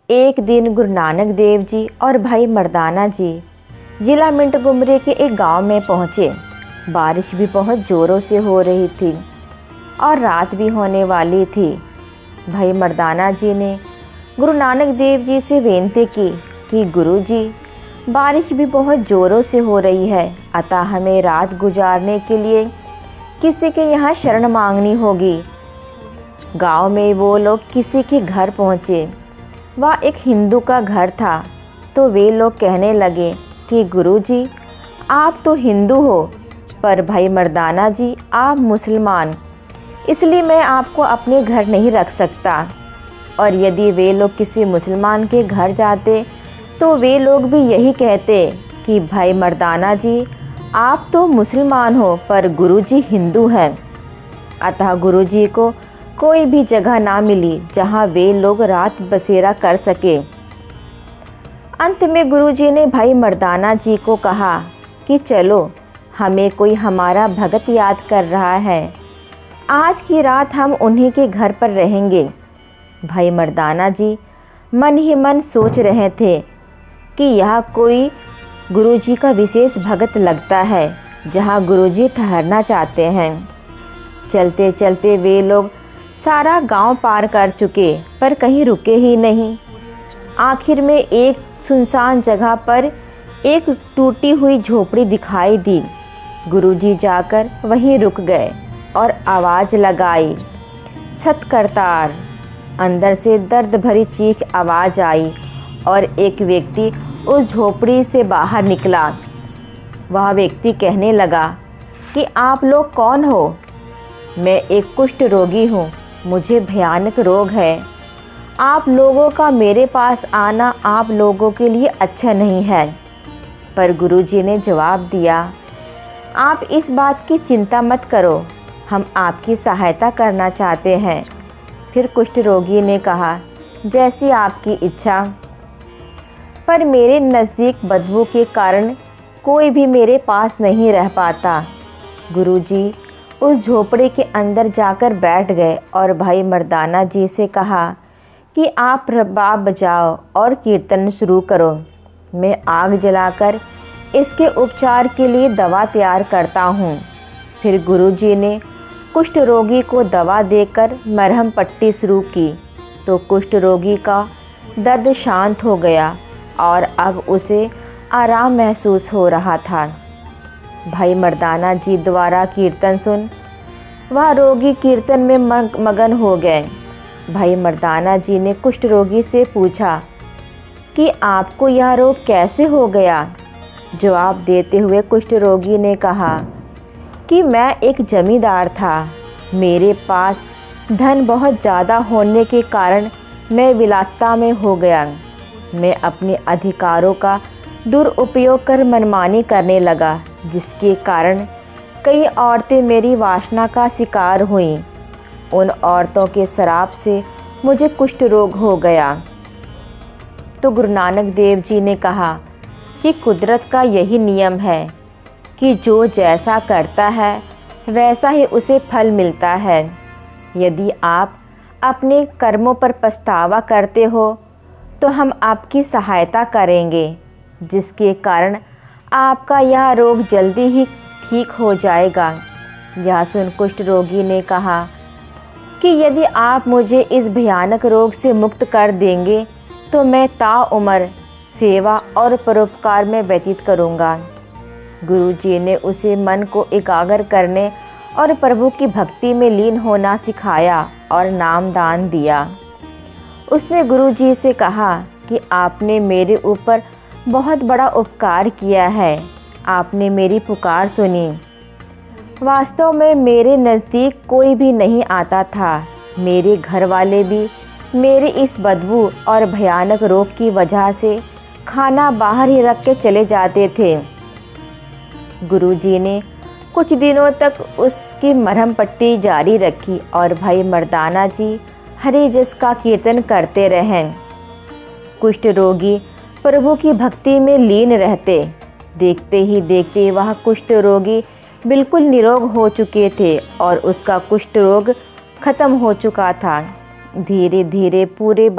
एक दिन गुरु नानक देव जी और भाई मर्दाना जी जिला मिंटगुमरी के एक गांव में पहुँचे। बारिश भी बहुत ज़ोरों से हो रही थी और रात भी होने वाली थी। भाई मर्दाना जी ने गुरु नानक देव जी से विनती की कि गुरु जी, बारिश भी बहुत ज़ोरों से हो रही है, अतः हमें रात गुजारने के लिए किसी के यहाँ शरण मांगनी होगी। गांव में वो लोग किसी के घर पहुँचे। वह एक हिंदू का घर था। तो वे लोग कहने लगे कि गुरुजी, आप तो हिंदू हो, पर भाई मर्दाना जी आप मुसलमान, इसलिए मैं आपको अपने घर नहीं रख सकता। और यदि वे लोग किसी मुसलमान के घर जाते तो वे लोग भी यही कहते कि भाई मर्दाना जी आप तो मुसलमान हो, पर गुरुजी हिंदू हैं। अतः गुरुजी को कोई भी जगह ना मिली जहाँ वे लोग रात बसेरा कर सके। अंत में गुरुजी ने भाई मर्दाना जी को कहा कि चलो, हमें कोई हमारा भगत याद कर रहा है, आज की रात हम उन्हीं के घर पर रहेंगे। भाई मर्दाना जी मन ही मन सोच रहे थे कि यह कोई गुरुजी का विशेष भगत लगता है जहाँ गुरुजी ठहरना चाहते हैं। चलते चलते वे लोग सारा गांव पार कर चुके, पर कहीं रुके ही नहीं। आखिर में एक सुनसान जगह पर एक टूटी हुई झोपड़ी दिखाई दी। गुरुजी जाकर वहीं रुक गए और आवाज़ लगाई, सतकरतार। अंदर से दर्द भरी चीख आवाज़ आई और एक व्यक्ति उस झोपड़ी से बाहर निकला। वह व्यक्ति कहने लगा कि आप लोग कौन हो? मैं एक कुष्ठ रोगी हूँ, मुझे भयानक रोग है। आप लोगों का मेरे पास आना आप लोगों के लिए अच्छा नहीं है। पर गुरुजी ने जवाब दिया, आप इस बात की चिंता मत करो, हम आपकी सहायता करना चाहते हैं। फिर कुष्ठ रोगी ने कहा, जैसी आपकी इच्छा, पर मेरे नज़दीक बदबू के कारण कोई भी मेरे पास नहीं रह पाता। गुरुजी उस झोपड़ी के अंदर जाकर बैठ गए और भाई मर्दाना जी से कहा कि आप रबाब बजाओ और कीर्तन शुरू करो, मैं आग जलाकर इसके उपचार के लिए दवा तैयार करता हूँ। फिर गुरुजी ने कुष्ठ रोगी को दवा देकर मरहम पट्टी शुरू की तो कुष्ठ रोगी का दर्द शांत हो गया और अब उसे आराम महसूस हो रहा था। भाई मर्दाना जी द्वारा कीर्तन सुन वह रोगी कीर्तन में मगन हो गए। भाई मर्दाना जी ने कुष्ठ रोगी से पूछा कि आपको यह रोग कैसे हो गया? जवाब देते हुए कुष्ठ रोगी ने कहा कि मैं एक जमींदार था, मेरे पास धन बहुत ज़्यादा होने के कारण मैं विलासिता में हो गया। मैं अपने अधिकारों का दुरुपयोग कर मनमानी करने लगा, जिसके कारण कई औरतें मेरी वासना का शिकार हुईं। उन औरतों के श्राप से मुझे कुष्ठ रोग हो गया। तो गुरु नानक देव जी ने कहा कि कुदरत का यही नियम है कि जो जैसा करता है वैसा ही उसे फल मिलता है। यदि आप अपने कर्मों पर पछतावा करते हो तो हम आपकी सहायता करेंगे, जिसके कारण आपका यह रोग जल्दी ही ठीक हो जाएगा। यह सुन कुष्ठ रोगी ने कहा कि यदि आप मुझे इस भयानक रोग से मुक्त कर देंगे तो मैं ताउम्र सेवा और परोपकार में व्यतीत करूँगा। गुरुजी ने उसे मन को एकाग्र करने और प्रभु की भक्ति में लीन होना सिखाया और नाम दान दिया। उसने गुरुजी से कहा कि आपने मेरे ऊपर बहुत बड़ा उपकार किया है, आपने मेरी पुकार सुनी। वास्तव में मेरे नज़दीक कोई भी नहीं आता था, मेरे घर वाले भी मेरे इस बदबू और भयानक रोग की वजह से खाना बाहर ही रख के चले जाते थे। गुरुजी ने कुछ दिनों तक उसकी मरहम पट्टी जारी रखी और भाई मर्दाना जी हरि जस का कीर्तन करते रहे। कुष्ठ रोगी प्रभु की भक्ति में लीन रहते। देखते ही देखते वह कुष्ठ रोगी बिल्कुल निरोग हो चुके थे और उसका कुष्ठ रोग खत्म हो चुका था। धीरे धीरे पूरे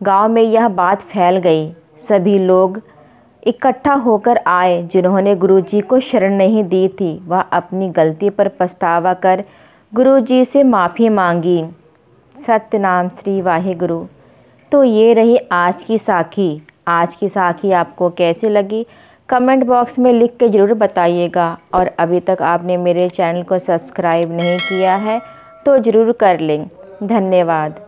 गांव में यह बात फैल गई। सभी लोग इकट्ठा होकर आए। जिन्होंने गुरुजी को शरण नहीं दी थी वह अपनी गलती पर पछतावा कर गुरुजी से माफ़ी मांगी। सतनाम श्री वाहिगुरु। तो ये रही आज की साखी। आज की साखी आपको कैसी लगी कमेंट बॉक्स में लिख के ज़रूर बताइएगा। और अभी तक आपने मेरे चैनल को सब्सक्राइब नहीं किया है तो ज़रूर कर लें। धन्यवाद।